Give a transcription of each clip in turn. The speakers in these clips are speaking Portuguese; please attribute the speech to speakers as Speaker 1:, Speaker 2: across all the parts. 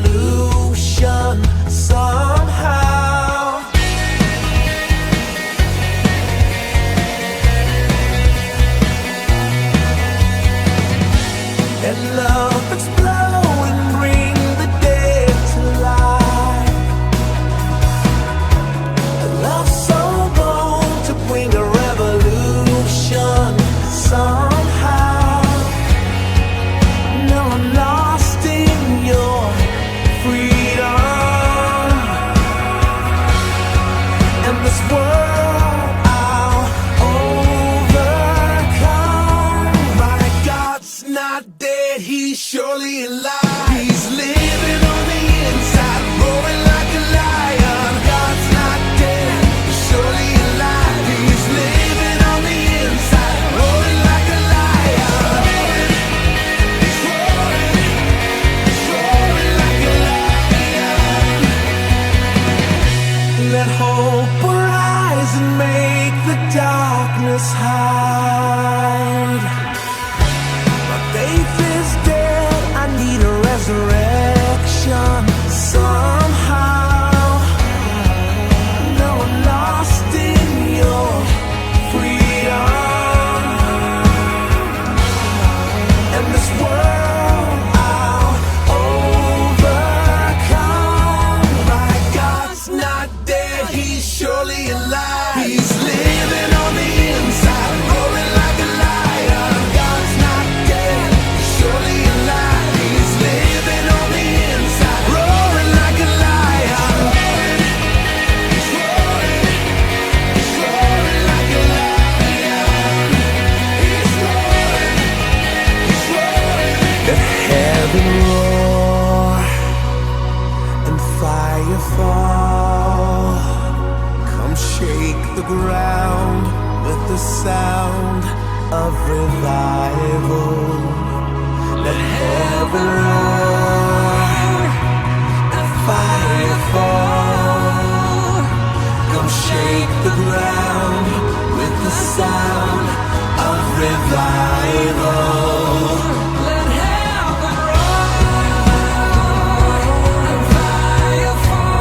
Speaker 1: revolution somehow. And love explode and bring the dead to life. A love so bold to bring a revolution somehow. Now I'm lost in your freedom, and this world I'll overcome. My God's not dead, he's surely alive. He's living on the inside, roaring like a lion. God's not dead, he's surely alive. He's living on the inside, roaring like a lion. He's roaring like a lion. Let hope arise and make the darkness hide. My faith is dead, I need a resurrection somehow. Now I'm lost in your freedom, and this world I'll overcome. My God's not dead, he's surely alive. He's living on the inside, roaring like a lion. God's not dead, he's surely alive. He's living on the inside, roaring like a lion. He's roaring like a lion. He's roaring. Let heaven roar and fire fall. Come shake the ground with the sound of revival. Let heaven roar and fire fall. Come shake the ground with the sound of revival. Let heaven roar and fire fall.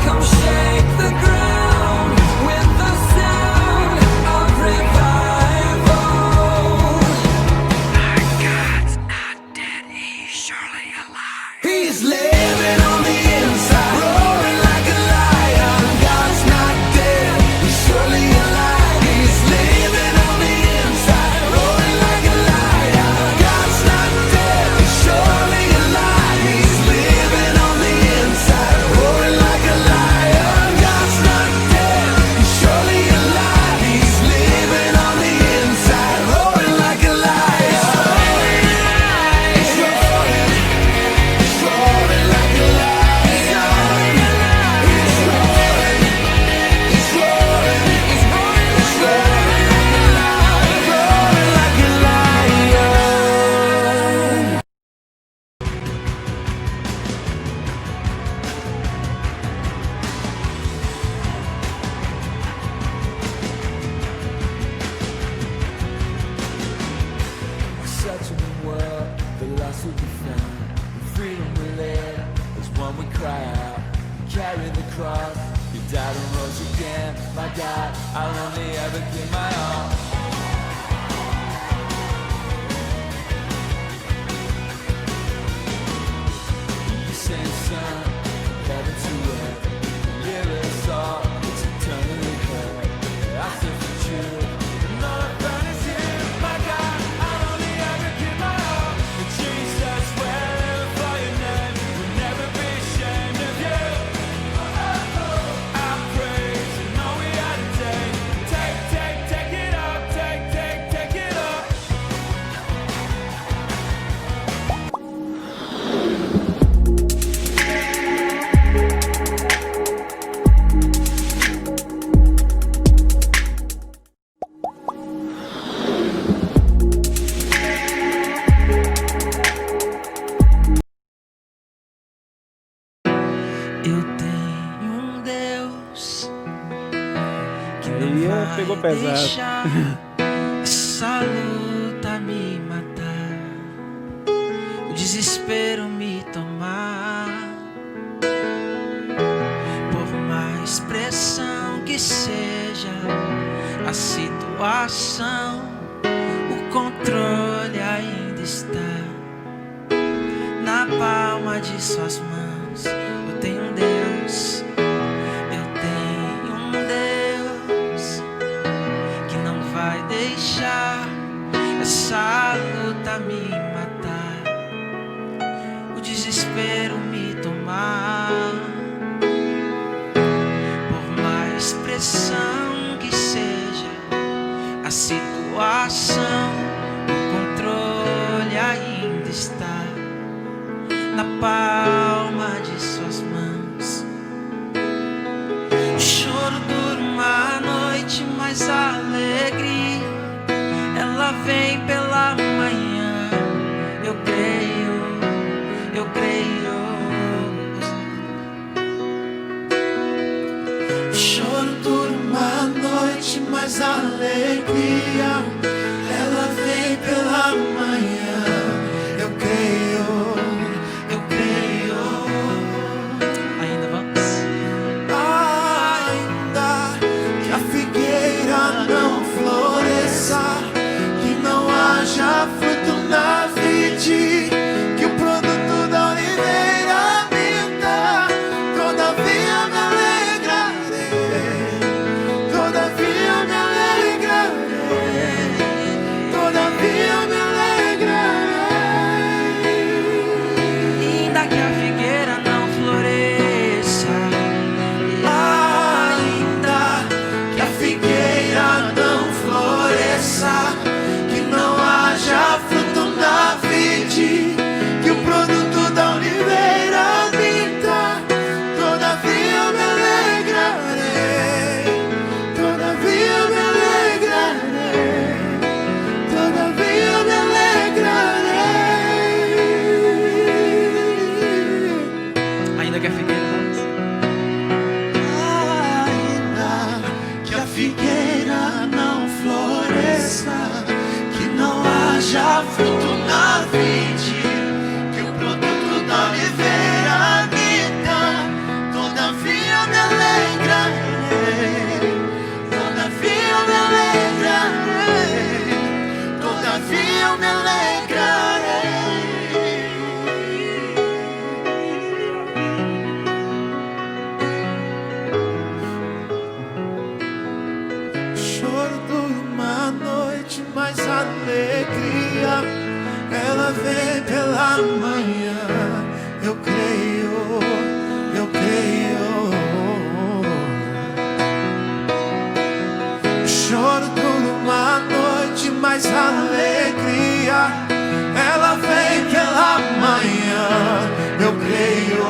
Speaker 1: Come shake the ground with the sound of revival. My God's not dead, he's surely alive. He's living on the inside, roaring like a lion. God's not dead, he's surely alive. He's living on the inside, roaring like a lion. God's not dead, he's surely alive. He's living on the inside, roaring like a lion. God's not dead, he's surely alive. He's living on the inside, roaring like a lion. He's roaring like a lion. He's roaring like a lion. Such a new world, the lost will be found. The freedom we live is one we cry out. Carry the cross, you died and rose again. My God, I'll only ever give my all. You send son, heaven to earth. Live us all, it's eternally heard. I still for truth, and all I found is you. My God, I'll only ever give my all. And Jesus, wherever for your name, we'll never be ashamed of you. I praise and all we had today. Take it up, take it up. Eu tenho Deus que não vai
Speaker 2: pegou pesado.
Speaker 1: deixar essa luta me matar. O desespero me
Speaker 2: tomar. Por mais pressão que seja a situação, o controle ainda está na palma de suas mãos. Eu tenho um Deus, eu tenho um Deus que não vai deixar essa luta me matar, o desespero me tomar. Por mais pressão que seja a situação, o controle ainda está na palma de suas mãos. O choro dura uma noite, mas a alegria ela vem pela manhã. Eu creio, eu creio. O choro dura uma noite, mas a alegria ela vem pela manhã. Eu creio, eu creio. Ainda vamos. Ainda que a figueira não floresça, que não haja fruto na vide, que o produto da oliveira minta, todavia me alegrarei, todavia me alegrarei, todavia me alegrarei. Ainda que a figueira não floresça, ainda que a figueira não floresça, que não haja fruto na vide, que o produto da oliveira minta, todavia me alegrarei, todavia me alegrarei, todavia me alegrarei. Ainda que a figueira que a figueira não floresça, que não haja fruto na vide, que o produto da oliveira minta, todavia me alegrarei, todavia me alegrarei, todavia me alegrarei. Choro dura uma noite, mas a alegria ela vem pela manhã. Eu creio, eu creio. Choro dura uma noite, mas a alegria ela vem pela manhã. Eu creio,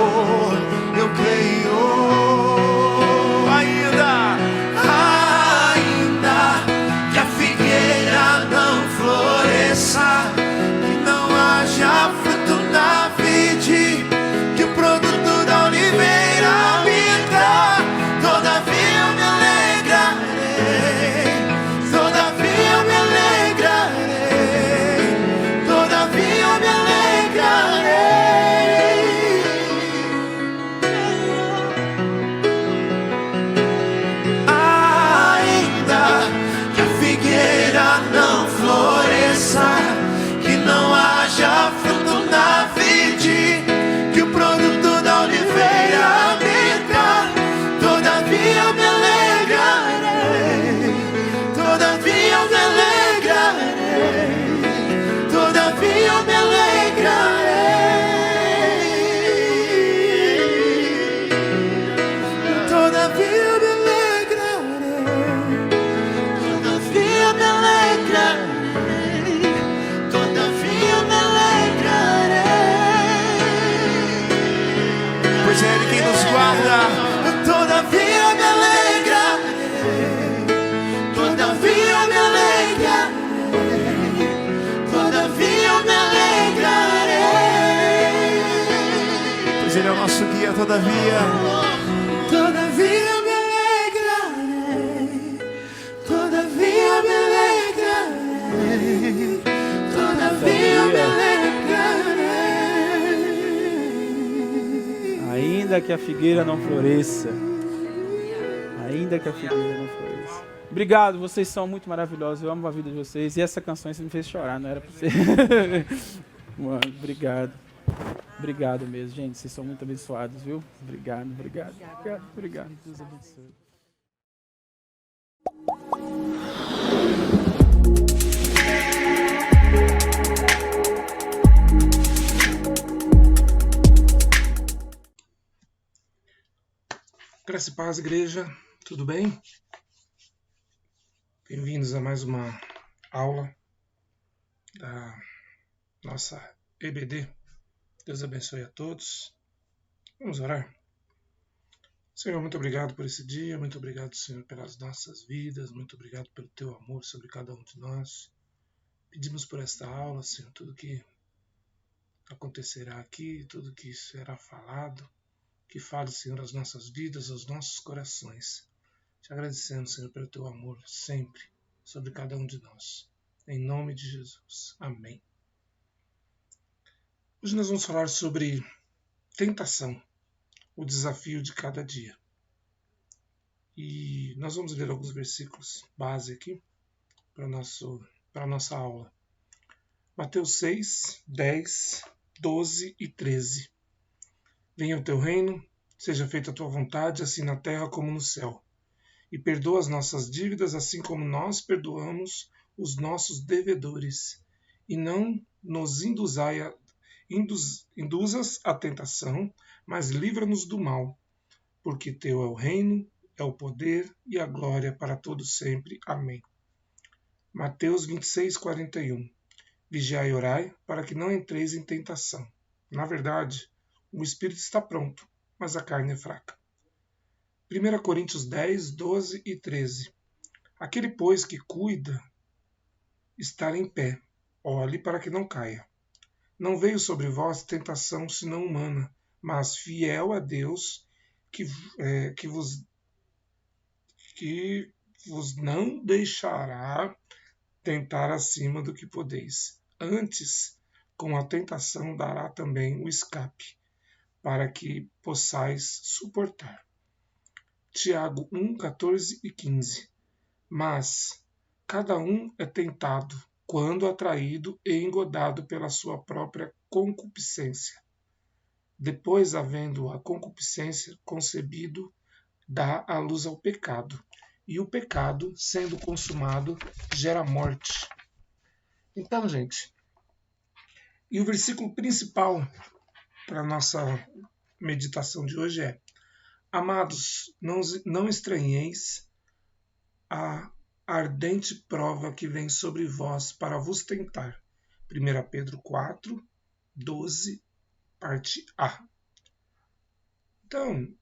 Speaker 2: eu creio. Ainda que a figueira não floresça, que não haja fruto na vide, que o produto da oliveira minta, todavia me alegrarei, todavia me alegrarei, todavia me alegrarei. Ainda que a figueira não floresça, que não haja fruto na vide, que o produto da oliveira minta, todavia me alegrarei, todavia me alegrarei, todavia me alegrarei, todavia me alegrarei, todavia me alegrarei, todavia me alegrarei. Pois é Ele quem nos guarda. Todavia me alegrarei, todavia me alegrarei, todavia me alegrarei. Pois Ele é o nosso guia, todavia. Todavia me alegrarei, todavia me alegrarei, todavia me alegrarei.
Speaker 3: ainda que a figueira não floresça. Ainda que a figueira não floresça. Obrigado, vocês são muito maravilhosos. Eu amo a vida de vocês. E essa canção você me fez chorar, não era pra você. Mano, obrigado. Obrigado mesmo, gente. Vocês são muito abençoados, viu? Obrigado. Deus abençoe.
Speaker 4: Graça e paz, igreja, tudo bem? Bem-vindos a mais uma aula da nossa EBD. Deus abençoe a todos. Vamos orar. Senhor, muito obrigado por esse dia, muito obrigado, Senhor, pelas nossas vidas, muito obrigado pelo teu amor sobre cada um de nós. Pedimos por esta aula, Senhor, tudo que acontecerá aqui, tudo que será falado, que fale, Senhor, as nossas vidas, aos nossos corações. Te agradecendo, Senhor, pelo teu amor sempre sobre cada um de nós. Em nome de Jesus. Amém. Hoje nós vamos falar sobre tentação, o desafio de cada dia. E nós vamos ler alguns versículos base aqui para a nossa aula. Mateus 6, 10, 12 e 13. Venha o teu reino, seja feita a tua vontade, assim na terra como no céu. E perdoa as nossas dívidas, assim como nós perdoamos os nossos devedores. E não nos induzas à tentação, mas livra-nos do mal. Porque teu é o reino, é o poder e a glória para todos sempre. Amém. Mateus 26, 41. Vigiai e orai, para que não entreis em tentação. Na verdade, o espírito está pronto, mas a carne é fraca. 1 Coríntios 10, 12 e 13. Aquele, pois, que cuida estar em pé, olhe para que não caia. Não veio sobre vós tentação senão humana, mas fiel a Deus, que vos não deixará tentar acima do que podeis. Antes, com a tentação dará também o escape, para que possais suportar. Tiago 1, 14 e 15. Mas cada um é tentado quando atraído e engodado pela sua própria concupiscência. Depois, havendo a concupiscência concebido, dá a luz ao pecado. E o pecado, sendo consumado, gera morte. Então, gente, e o versículo principal para a nossa meditação de hoje é: Amados, não estranheis a ardente prova que vem sobre vós para vos tentar. 1 Pedro 4, 12, parte A. Então,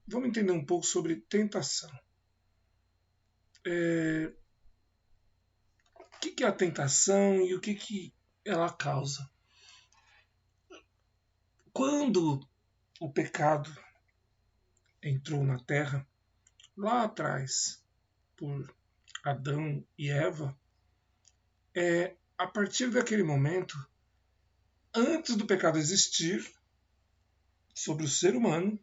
Speaker 4: vamos entender um pouco sobre tentação. O que é a tentação e o que ela causa? Quando o pecado entrou na Terra, lá atrás, por Adão e Eva, a partir daquele momento, antes do pecado existir, sobre o ser humano,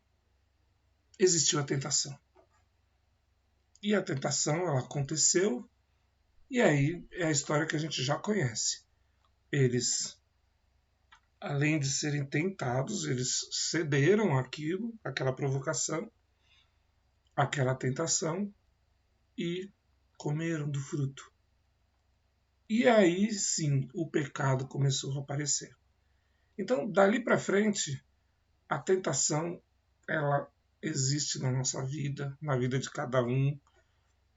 Speaker 4: existiu a tentação. E a tentação, ela aconteceu, e aí é a história que a gente já conhece. Eles, além de serem tentados, eles cederam aquela provocação, aquela tentação, e comeram do fruto. E aí sim o pecado começou a aparecer. Então, dali para frente, a tentação ela existe na nossa vida, na vida de cada um,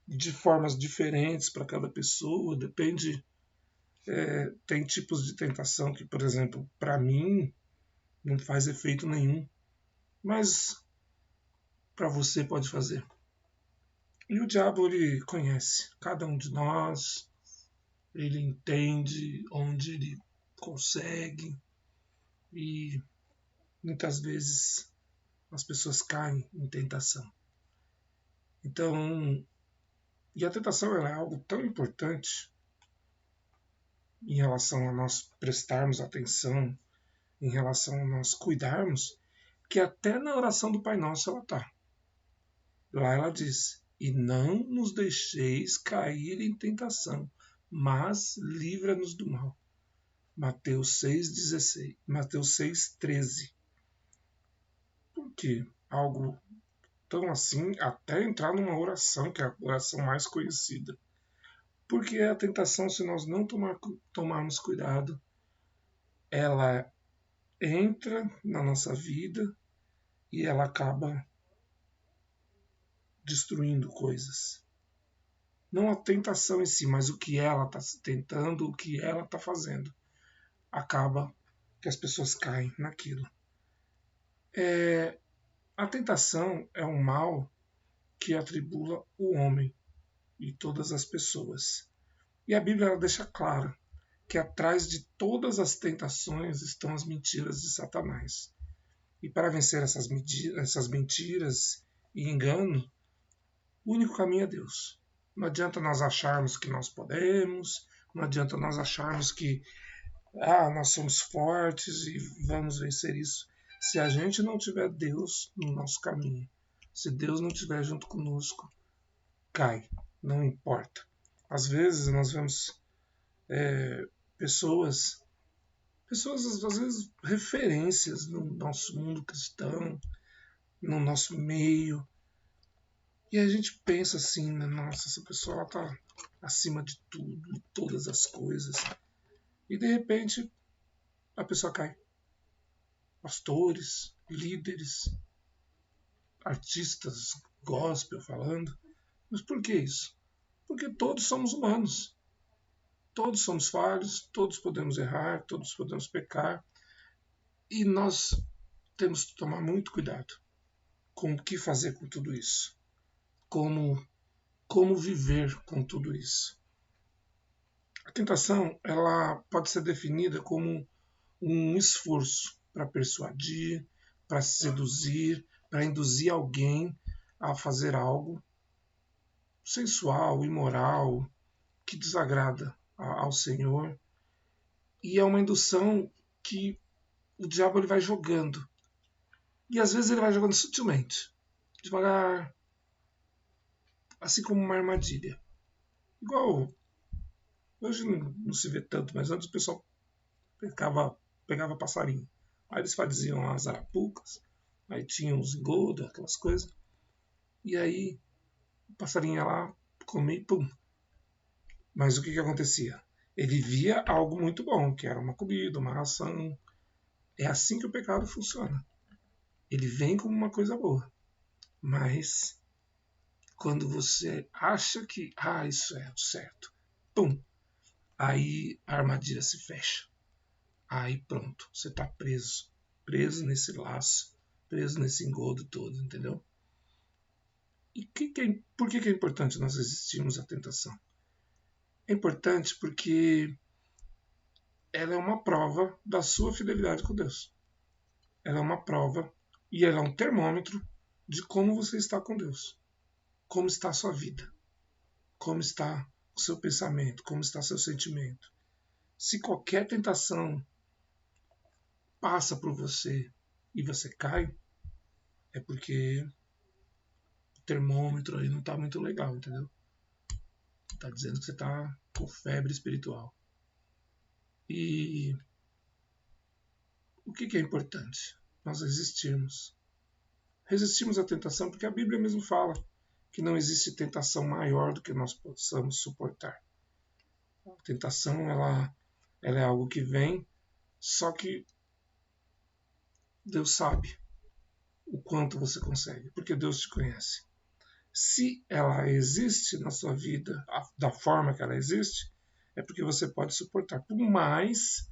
Speaker 4: de formas diferentes para cada pessoa, depende. Tem tipos de tentação que, por exemplo, para mim não faz efeito nenhum, mas para você pode fazer. E o diabo, ele conhece cada um de nós, ele entende onde ele consegue, e muitas vezes as pessoas caem em tentação. Então, e a tentação ela é algo tão importante em relação a nós prestarmos atenção, em relação a nós cuidarmos, que até na oração do Pai Nosso ela está. Lá ela diz: e não nos deixeis cair em tentação, mas livra-nos do mal. Mateus 6,16, Mateus 6,13. Por quê? Algo tão assim, até entrar numa oração, que é a oração mais conhecida. Porque a tentação, se nós não tomarmos cuidado, ela entra na nossa vida e ela acaba destruindo coisas. Não a tentação em si, mas o que ela está tentando, o que ela está fazendo. Acaba que as pessoas caem naquilo. A tentação é um mal que atribula o homem e todas as pessoas. E a Bíblia ela deixa claro que atrás de todas as tentações estão as mentiras de Satanás. E para vencer essas mentiras e engano, o único caminho é Deus. Não adianta nós acharmos que nós podemos, não adianta nós acharmos que nós somos fortes e vamos vencer isso. Se a gente não tiver Deus no nosso caminho, se Deus não estiver junto conosco, cai, não importa. Às vezes nós vemos pessoas às vezes referências no nosso mundo cristão, no nosso meio, e a gente pensa assim, nossa, essa pessoa está acima de tudo, de todas as coisas, e de repente a pessoa cai. Pastores, líderes, artistas, gospel falando. Mas por que isso? Porque todos somos humanos. Todos somos falhos, todos podemos errar, todos podemos pecar. E nós temos que tomar muito cuidado com o que fazer com tudo isso. Como viver com tudo isso. A tentação ela pode ser definida como um esforço para persuadir, para seduzir, para induzir alguém a fazer algo sensual, imoral, que desagrada ao Senhor. E é uma indução que o diabo ele vai jogando. E às vezes ele vai jogando sutilmente, devagar, assim como uma armadilha. Igual, hoje não se vê tanto, mas antes o pessoal pegava passarinho. Aí eles faziam as arapucas, aí tinham os engodos, aquelas coisas. E aí o passarinho ia lá, comia e pum. Mas o que acontecia? Ele via algo muito bom, que era uma comida, uma ração. É assim que o pecado funciona. Ele vem como uma coisa boa. Mas quando você acha que isso é o certo, pum, aí a armadilha se fecha. Aí pronto, você está preso nesse laço, preso nesse engodo todo, entendeu? E por que é importante nós resistirmos à tentação? É importante porque ela é uma prova da sua fidelidade com Deus. Ela é uma prova e ela é um termômetro de como você está com Deus. Como está a sua vida. Como está o seu pensamento, como está seu sentimento. Se qualquer tentação passa por você e você cai, é porque o termômetro aí não está muito legal, entendeu? Está dizendo que você está com febre espiritual. E o que é importante? Nós resistirmos. Resistimos à tentação porque a Bíblia mesmo fala que não existe tentação maior do que nós possamos suportar. A tentação ela é algo que vem, só que Deus sabe o quanto você consegue, porque Deus te conhece. Se ela existe na sua vida da forma que ela existe, é porque você pode suportar, por mais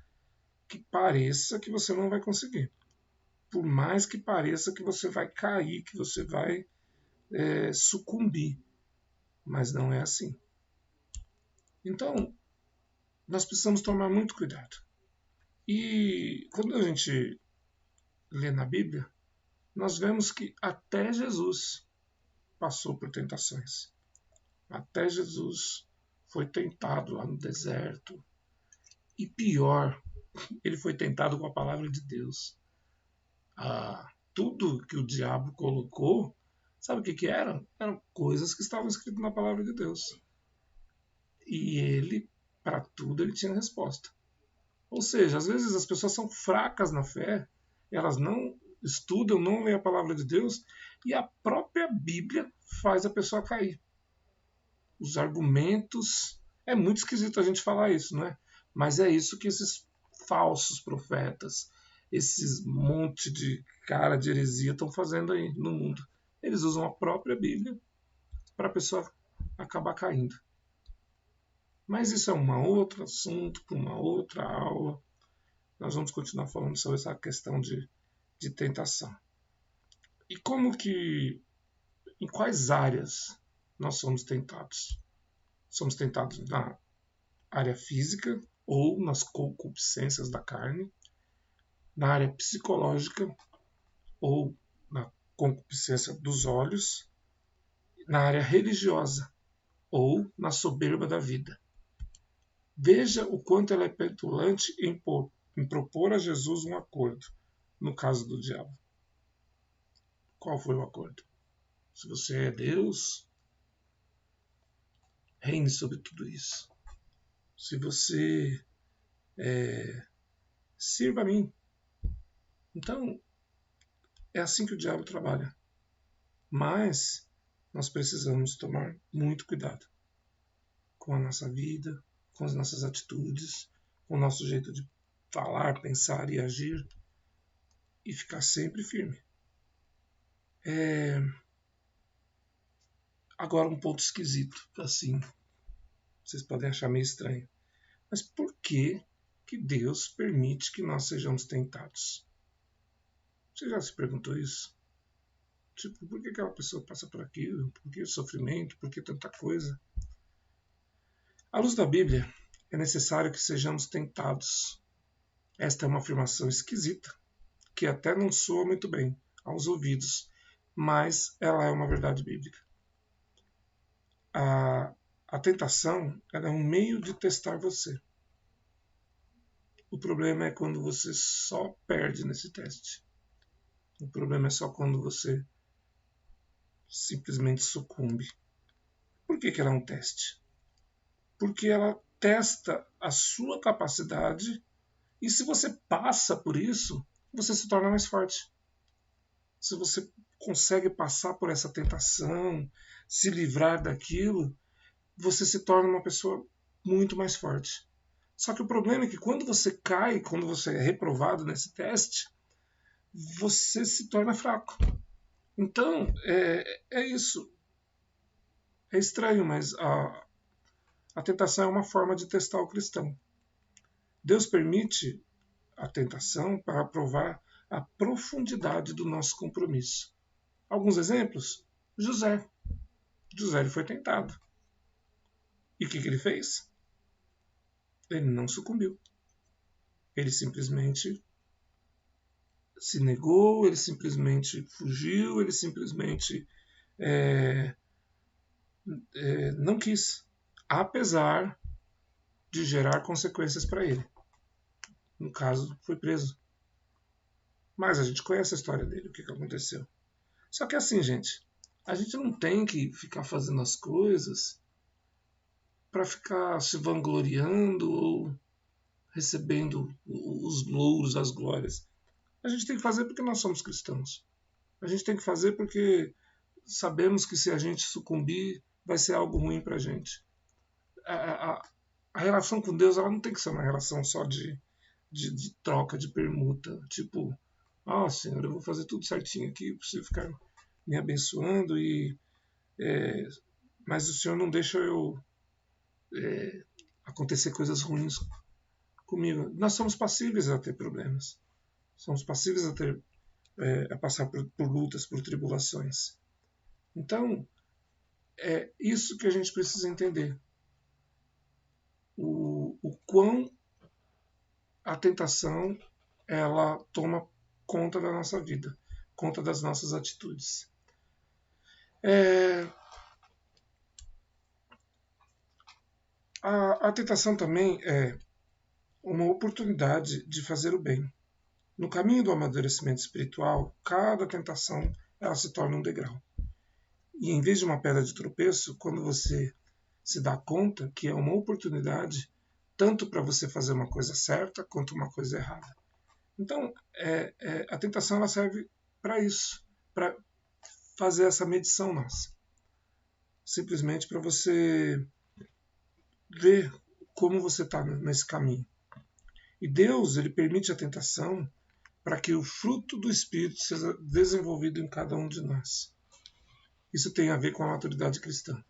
Speaker 4: que pareça que você não vai conseguir. Por mais que pareça que você vai cair, que você vai sucumbir. Mas não é assim. Então, nós precisamos tomar muito cuidado. E quando a gente lê na Bíblia, nós vemos que até Jesus passou por tentações. Até Jesus foi tentado lá no deserto. E pior, ele foi tentado com a palavra de Deus. tudo que o diabo colocou, sabe o que que eram? Eram coisas que estavam escritas na palavra de Deus. E ele, para tudo, ele tinha resposta. Ou seja, às vezes as pessoas são fracas na fé, elas não estudam, não leem a palavra de Deus, e a própria Bíblia faz a pessoa cair. Os argumentos. É muito esquisito a gente falar isso, não é? Mas é isso que esses falsos profetas, esses monte de cara de heresia estão fazendo aí no mundo. Eles usam a própria Bíblia para a pessoa acabar caindo. Mas isso é um outro assunto, para uma outra aula. Nós vamos continuar falando sobre essa questão de tentação. E como que, em quais áreas nós somos tentados? Somos tentados na área física ou nas concupiscências da carne, na área psicológica ou na concupiscência dos olhos, na área religiosa ou na soberba da vida. Veja o quanto ela é petulante em propor a Jesus um acordo, no caso do diabo. Qual foi o acordo? Se você é Deus, reine sobre tudo isso. Se você sirva a mim. Então, é assim que o diabo trabalha. Mas nós precisamos tomar muito cuidado com a nossa vida, com as nossas atitudes, com o nosso jeito de falar, pensar e agir e ficar sempre firme. Agora um ponto esquisito, assim, vocês podem achar meio estranho. Mas por que Deus permite que nós sejamos tentados? Você já se perguntou isso? Tipo, por que aquela pessoa passa por aquilo? Por que o sofrimento? Por que tanta coisa? À luz da Bíblia, é necessário que sejamos tentados. Esta é uma afirmação esquisita, que até não soa muito bem aos ouvidos, mas ela é uma verdade bíblica. A tentação é um meio de testar você. O problema é quando você só perde nesse teste. O problema é só quando você simplesmente sucumbe. Por que ela é um teste? Porque ela testa a sua capacidade e se você passa por isso, você se torna mais forte. Se você consegue passar por essa tentação, se livrar daquilo, você se torna uma pessoa muito mais forte. Só que o problema é que quando você cai, quando você é reprovado nesse teste, você se torna fraco. Então, é isso. É estranho, mas a tentação é uma forma de testar o cristão. Deus permite a tentação para provar a profundidade do nosso compromisso. Alguns exemplos? José. José ele foi tentado. E o que ele fez? Ele não sucumbiu. Ele simplesmente se negou, ele simplesmente fugiu, ele simplesmente não quis, apesar de gerar consequências para ele. No caso, foi preso. Mas a gente conhece a história dele, o que aconteceu. Só que assim, gente, a gente não tem que ficar fazendo as coisas para ficar se vangloriando ou recebendo os louros, as glórias. A gente tem que fazer porque nós somos cristãos. A gente tem que fazer porque sabemos que se a gente sucumbir, vai ser algo ruim para a gente. A relação com Deus ela não tem que ser uma relação só de troca, de permuta. Tipo, Senhor, eu vou fazer tudo certinho aqui para você ficar me abençoando, mas o Senhor não deixa eu acontecer coisas ruins comigo. Nós somos passíveis a ter problemas. Somos passíveis a passar por lutas, por tribulações. Então, é isso que a gente precisa entender. O quão a tentação ela toma conta da nossa vida, conta das nossas atitudes. A tentação também é uma oportunidade de fazer o bem. No caminho do amadurecimento espiritual, cada tentação ela se torna um degrau. E em vez de uma pedra de tropeço, quando você se dá conta que é uma oportunidade tanto para você fazer uma coisa certa quanto uma coisa errada. Então, a tentação ela serve para isso, para fazer essa medição nossa. Simplesmente para você ver como você está nesse caminho. E Deus ele permite a tentação para que o fruto do Espírito seja desenvolvido em cada um de nós. Isso tem a ver com a maturidade cristã.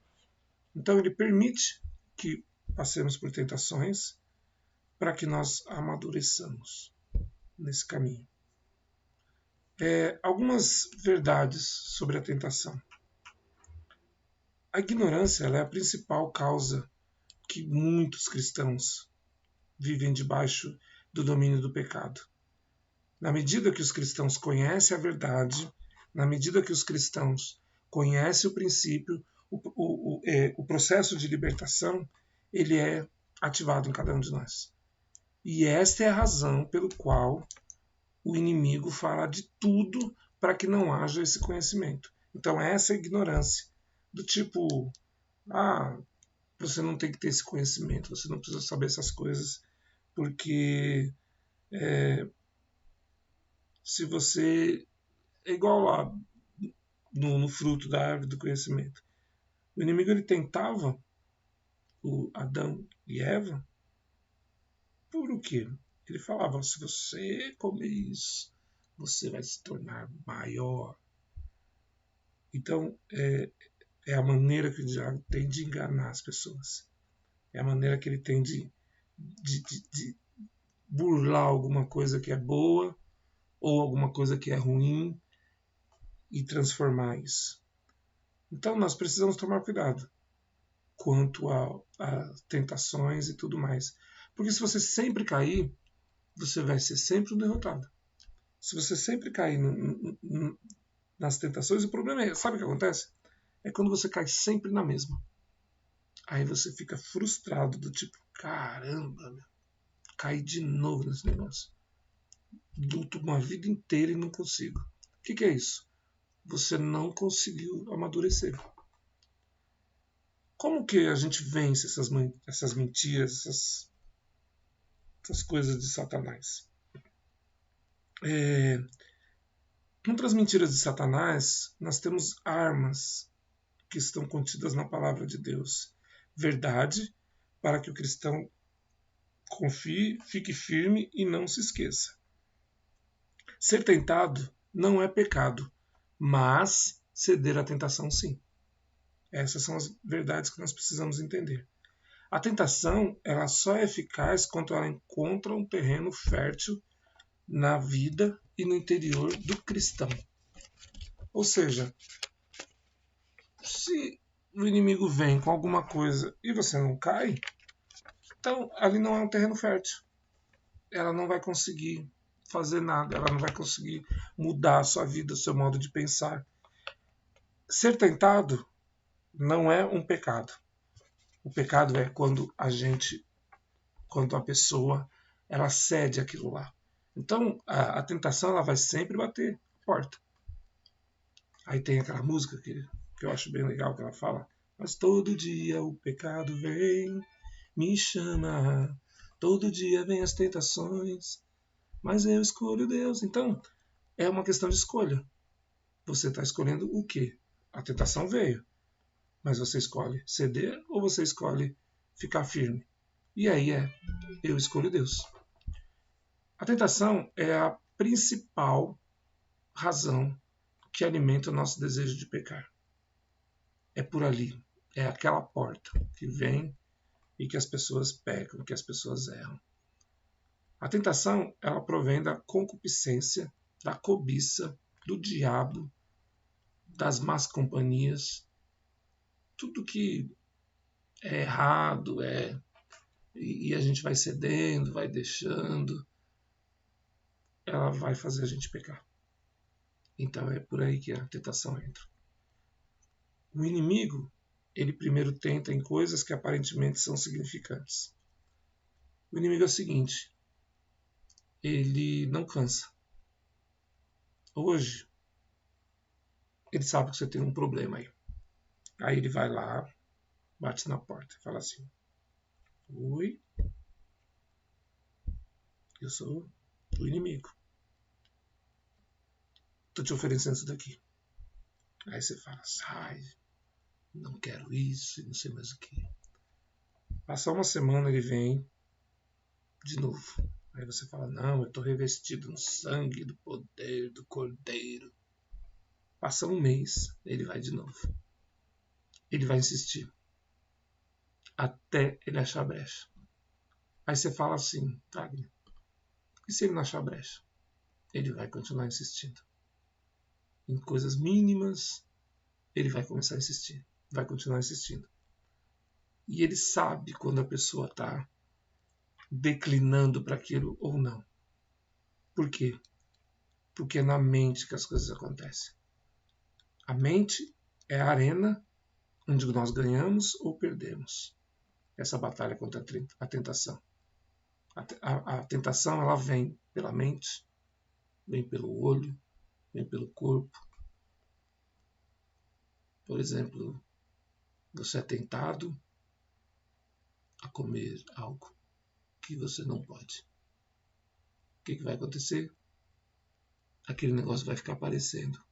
Speaker 4: Então ele permite que passemos por tentações para que nós amadureçamos nesse caminho. Algumas verdades sobre a tentação. A ignorância ela é a principal causa que muitos cristãos vivem debaixo do domínio do pecado. Na medida que os cristãos conhecem a verdade, na medida que os cristãos conhecem o princípio, o processo de libertação, ele é ativado em cada um de nós. E esta é a razão pelo qual o inimigo fala de tudo para que não haja esse conhecimento. Então essa é a ignorância, do tipo, você não tem que ter esse conhecimento, você não precisa saber essas coisas, porque se você é igual lá no fruto da árvore do conhecimento. O inimigo ele tentava o Adão e Eva por o quê? Ele falava, se você comer isso, você vai se tornar maior. Então, é a maneira que o diabo tem de enganar as pessoas. É a maneira que ele tem de burlar alguma coisa que é boa ou alguma coisa que é ruim e transformar isso. Então, nós precisamos tomar cuidado quanto a tentações e tudo mais. Porque se você sempre cair, você vai ser sempre um derrotado. Se você sempre cair nas tentações, o problema é, sabe o que acontece? É quando você cai sempre na mesma. Aí você fica frustrado, do tipo, caramba, meu, caí de novo nesse negócio. Luto uma vida inteira e não consigo. O que é isso? Você não conseguiu amadurecer. Como que a gente vence essas mentiras, essas coisas de Satanás? Contra as mentiras de Satanás, nós temos armas que estão contidas na palavra de Deus. Verdade, para que o cristão confie, fique firme e não se esqueça. Ser tentado não é pecado, mas ceder à tentação sim. Essas são as verdades que nós precisamos entender. A tentação ela só é eficaz quando ela encontra um terreno fértil na vida e no interior do cristão. Ou seja, se o inimigo vem com alguma coisa e você não cai, então ali não é um terreno fértil. Ela não vai conseguir fazer nada, ela não vai conseguir mudar a sua vida, o seu modo de pensar. Ser tentado não é um pecado. O pecado é quando a pessoa, ela cede aquilo lá. Então, a tentação ela vai sempre bater a porta. Aí tem aquela música que eu acho bem legal que ela fala, mas todo dia o pecado vem, me chama, todo dia vem as tentações, mas eu escolho Deus. Então, é uma questão de escolha. Você está escolhendo o quê? A tentação veio, mas você escolhe ceder ou você escolhe ficar firme? E aí eu escolho Deus. A tentação é a principal razão que alimenta o nosso desejo de pecar. É por ali, é aquela porta que vem e que as pessoas pecam, que as pessoas erram. A tentação, ela provém da concupiscência, da cobiça, do diabo, das más companhias, tudo que é errado, e a gente vai cedendo, vai deixando, ela vai fazer a gente pecar. Então é por aí que a tentação entra. O inimigo, ele primeiro tenta em coisas que aparentemente são significantes. O inimigo é o seguinte, ele não cansa. Hoje, ele sabe que você tem um problema aí. Aí ele vai lá, bate na porta e fala assim: oi, eu sou o inimigo. Tô te oferecendo isso daqui. Aí você fala: sai, não quero isso e não sei mais o que. Passar uma semana ele vem de novo. Aí você fala: não, eu tô revestido no sangue do poder do Cordeiro. Passa um mês, ele vai de novo. Ele vai insistir até ele achar brecha. Aí você fala assim: Wagner, e se ele não achar brecha? Ele vai continuar insistindo. Em coisas mínimas, ele vai começar a insistir. Vai continuar insistindo. E ele sabe quando a pessoa está declinando para aquilo ou não. Por quê? Porque é na mente que as coisas acontecem. A mente é a arena onde nós ganhamos ou perdemos essa batalha contra a tentação. A tentação ela vem pela mente, vem pelo olho, vem pelo corpo. Por exemplo, você é tentado a comer algo que você não pode. O que vai acontecer? Aquele negócio vai ficar aparecendo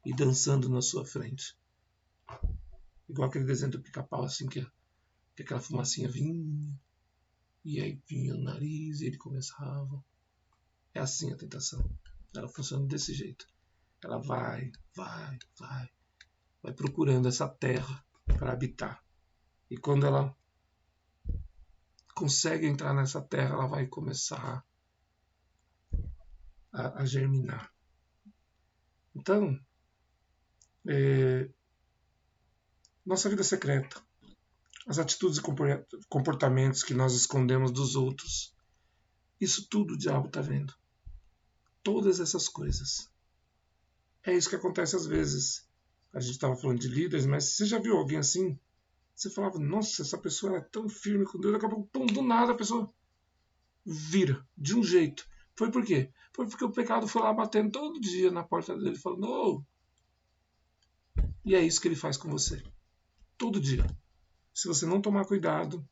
Speaker 4: e dançando na sua frente. Igual aquele desenho do Pica-Pau, assim, que aquela fumacinha vinha, e aí vinha o nariz e ele começava. É assim a tentação. Ela funciona desse jeito. Ela vai procurando essa terra para habitar. E quando ela consegue entrar nessa terra, ela vai começar a germinar. Então, nossa vida secreta, as atitudes e comportamentos que nós escondemos dos outros, isso tudo o diabo está vendo. Todas essas coisas. É isso que acontece às vezes. A gente estava falando de líderes, mas você já viu alguém assim? Você falava: nossa, essa pessoa é tão firme com Deus, daqui a pouco, do nada a pessoa vira, de um jeito. Foi por quê? Foi porque o pecado foi lá batendo todo dia na porta dele, falando: oh. E é isso que ele faz com você. Todo dia. Se você não tomar cuidado,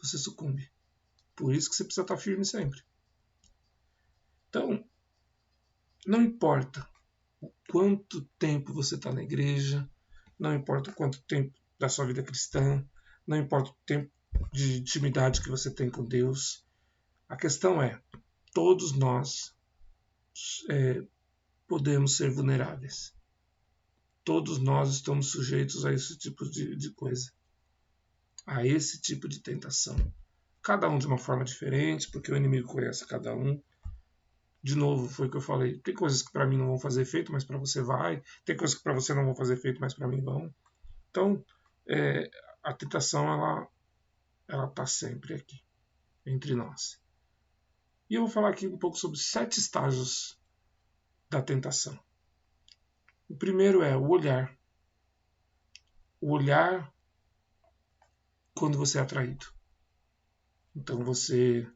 Speaker 4: você sucumbe. Por isso que você precisa estar firme sempre. Então, não importa o quanto tempo você está na igreja, não importa o quanto tempo da sua vida cristã, não importa o tempo de intimidade que você tem com Deus. A questão é, todos nós podemos ser vulneráveis. Todos nós estamos sujeitos a esse tipo de coisa. A esse tipo de tentação. Cada um de uma forma diferente, porque o inimigo conhece cada um. De novo, foi o que eu falei. Tem coisas que para mim não vão fazer efeito, mas para você vai. Tem coisas que para você não vão fazer efeito, mas para mim vão. Então, a tentação, ela está sempre aqui, entre nós. E eu vou falar aqui um pouco sobre 7 estágios da tentação. O primeiro é o olhar. O olhar quando você é atraído. Então você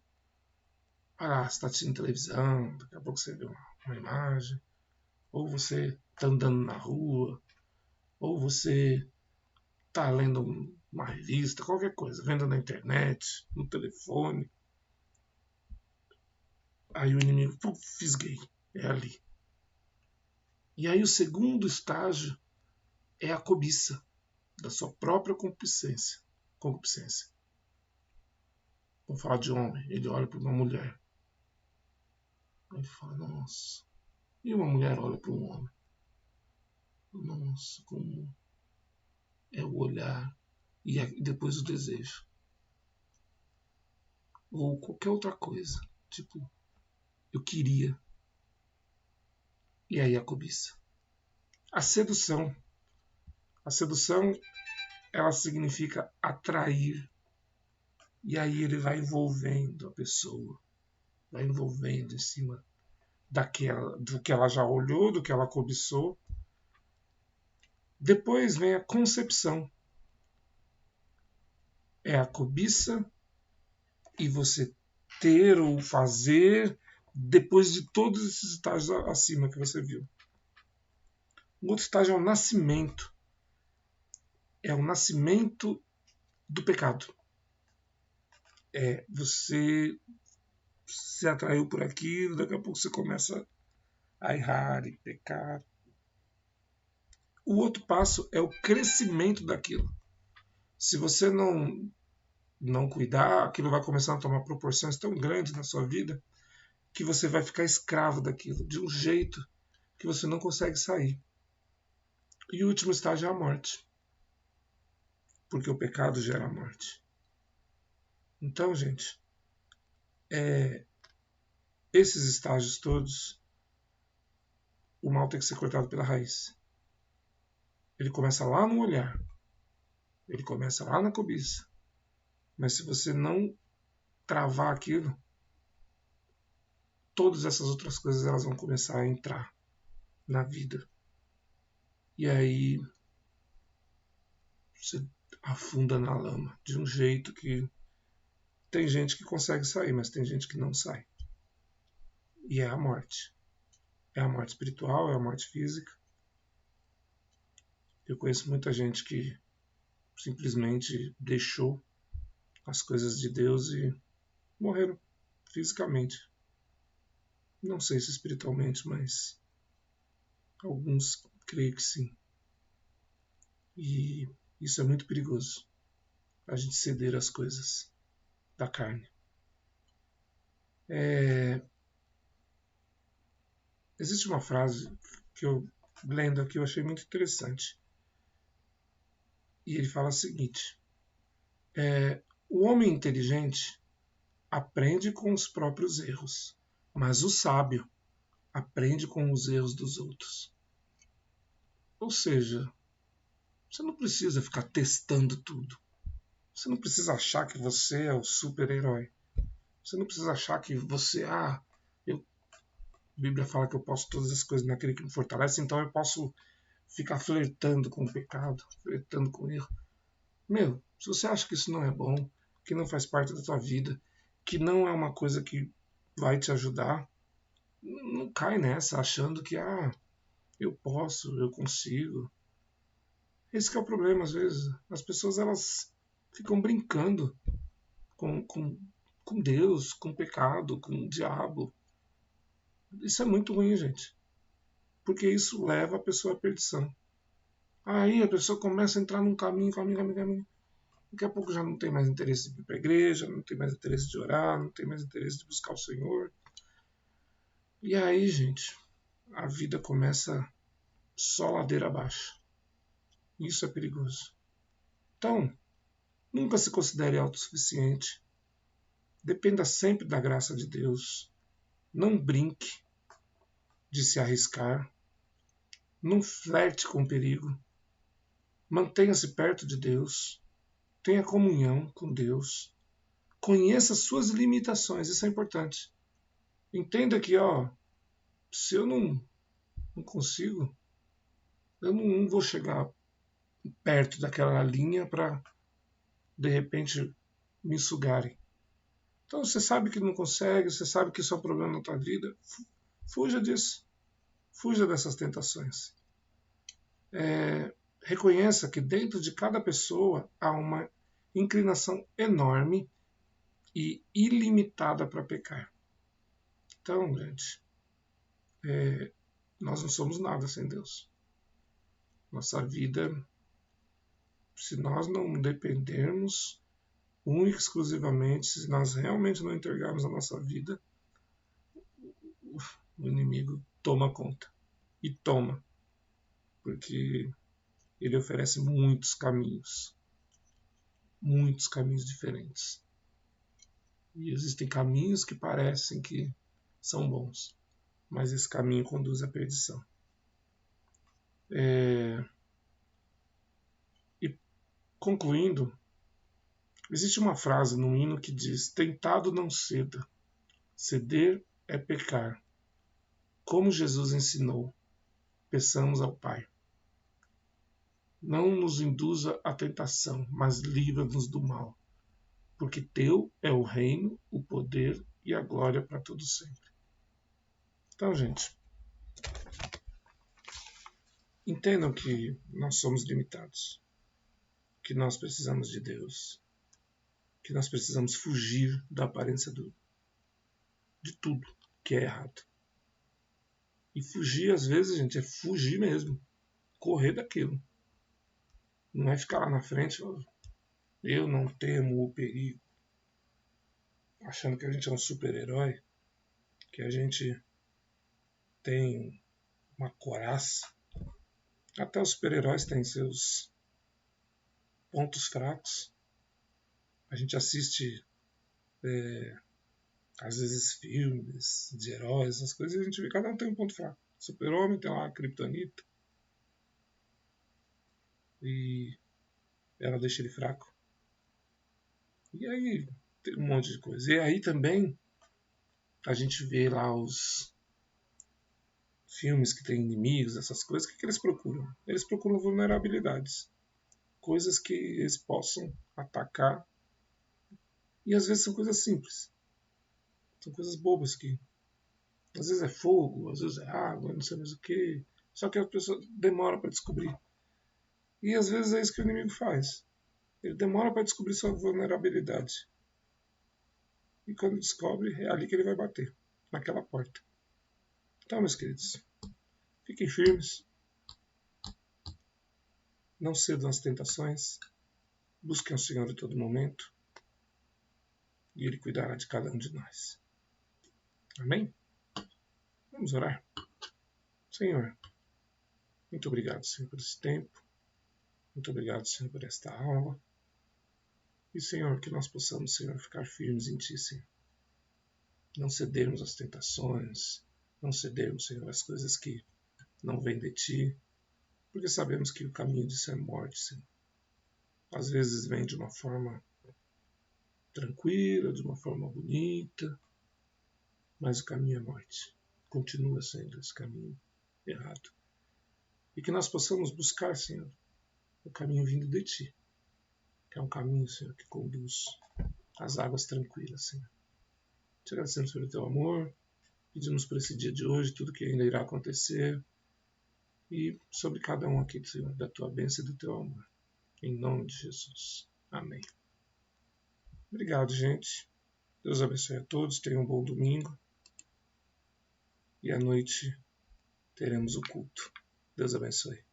Speaker 4: está assistindo televisão, daqui a pouco você vê uma imagem, ou você está andando na rua, ou você está lendo uma revista, qualquer coisa, vendo na internet, no telefone. Aí o inimigo, fisguei, é ali. E aí o segundo estágio é a cobiça da sua própria concupiscência. Vamos falar de homem, ele olha para uma mulher. Aí fala: nossa. E uma mulher olha para um homem. Nossa, como é o olhar e depois o desejo. Ou qualquer outra coisa. Tipo, eu queria. E aí a cobiça. A sedução. A sedução, ela significa atrair. E aí ele vai envolvendo a pessoa. Vai envolvendo em cima do que ela já olhou, do que ela cobiçou. Depois vem a concepção. É a cobiça e você ter ou fazer depois de todos esses estágios acima que você viu. O outro estágio é o nascimento. É o nascimento do pecado. Você se atraiu por aquilo, daqui a pouco você começa a errar e pecar. O outro passo é o crescimento daquilo. Se você não cuidar, aquilo vai começar a tomar proporções tão grandes na sua vida que você vai ficar escravo daquilo, de um jeito que você não consegue sair. E o último estágio é a morte. Porque o pecado gera a morte. Então, gente, esses estágios todos, o mal tem que ser cortado pela raiz. Ele começa lá no olhar. Ele começa lá na cobiça. Mas se você não travar aquilo, todas essas outras coisas elas vão começar a entrar na vida. E aí você afunda na lama de um jeito que tem gente que consegue sair, mas tem gente que não sai. E é a morte. É a morte espiritual, é a morte física. Eu conheço muita gente que simplesmente deixou as coisas de Deus e morreram fisicamente. Não sei se espiritualmente, mas alguns creio que sim. E isso é muito perigoso. A gente ceder às coisas da carne. Existe uma frase que eu lendo aqui eu achei muito interessante. E ele fala o seguinte: o homem inteligente aprende com os próprios erros, mas o sábio aprende com os erros dos outros. Ou seja, você não precisa ficar testando tudo. Você não precisa achar que você é o super-herói. Você não precisa achar que você... a Bíblia fala que eu posso todas as coisas naquele que me fortalece, então eu posso ficar flertando com o pecado, flertando com o erro. Se você acha que isso não é bom, que não faz parte da tua vida, que não é uma coisa que vai te ajudar, não cai nessa achando que eu posso, eu consigo. Esse que é o problema, às vezes. As pessoas elas ficam brincando com Deus, com o pecado, com o diabo. Isso é muito ruim, gente. Porque isso leva a pessoa à perdição. Aí a pessoa começa a entrar num caminho. Daqui a pouco já não tem mais interesse de ir para a igreja, não tem mais interesse de orar, não tem mais interesse de buscar o Senhor. E aí, gente, a vida começa só ladeira abaixo. Isso é perigoso. Então, nunca se considere autossuficiente. Dependa sempre da graça de Deus. Não brinque de se arriscar. Não flerte com o perigo. Mantenha-se perto de Deus. Tenha comunhão com Deus. Conheça suas limitações. Isso é importante. Entenda que, se eu não consigo, eu não vou chegar perto daquela linha para, de repente, me sugarem. Então, você sabe que não consegue, você sabe que isso é um problema na tua vida, fuja disso. Fuja dessas tentações. Reconheça que dentro de cada pessoa há uma inclinação enorme e ilimitada para pecar. Então, gente, nós não somos nada sem Deus. Nossa vida, se nós não dependermos única e exclusivamente, se nós realmente não entregarmos a nossa vida, o inimigo toma conta. E toma. Porque ele oferece muitos caminhos diferentes. E existem caminhos que parecem que são bons, mas esse caminho conduz à perdição. E concluindo, existe uma frase no hino que diz: tentado não ceda, ceder é pecar. Como Jesus ensinou, peçamos ao Pai. Não nos induza à tentação, mas livra-nos do mal. Porque teu é o reino, o poder e a glória para todo sempre. Então, gente, entendam que nós somos limitados, que nós precisamos de Deus, que nós precisamos fugir da aparência de tudo que é errado. E fugir, às vezes, gente, é fugir mesmo, correr daquilo. Não é ficar lá na frente, eu não temo o perigo, achando que a gente é um super-herói, que a gente tem uma coraça. Até os super-heróis têm seus pontos fracos. A gente assiste, às vezes, filmes de heróis, essas coisas, e a gente vê que cada um tem um ponto fraco. Super-Homem tem lá a Kryptonita, e ela deixa ele fraco. E aí tem um monte de coisa. E aí também a gente vê lá os filmes que tem inimigos, essas coisas, o que eles procuram? Eles procuram vulnerabilidades. Coisas que eles possam atacar. E às vezes são coisas simples. São coisas bobas que às vezes é fogo, às vezes é água, não sei mais o que. Só que a pessoa demora para descobrir. E às vezes é isso que o inimigo faz. Ele demora para descobrir sua vulnerabilidade. E quando descobre, é ali que ele vai bater. Naquela porta. Então, meus queridos, fiquem firmes. Não cedam às tentações. Busquem o Senhor em todo momento. E Ele cuidará de cada um de nós. Amém? Vamos orar. Senhor, muito obrigado, Senhor, por esse tempo. Muito obrigado, Senhor, por esta aula. E, Senhor, que nós possamos, Senhor, ficar firmes em Ti, Senhor. Não cedermos às tentações. Não cedermos, Senhor, às coisas que não vêm de Ti. Porque sabemos que o caminho disso é morte, Senhor. Às vezes vem de uma forma tranquila, de uma forma bonita, mas o caminho é morte. Continua sendo esse caminho errado. E que nós possamos buscar, Senhor, o caminho vindo de Ti, que é um caminho, Senhor, que conduz às águas tranquilas, Senhor. Te agradecemos pelo Teu amor, pedimos por esse dia de hoje, tudo que ainda irá acontecer, e sobre cada um aqui, Senhor, da Tua bênção e do Teu amor. Em nome de Jesus. Amém. Obrigado, gente. Deus abençoe a todos. Tenham um bom domingo. E à noite teremos o culto. Deus abençoe.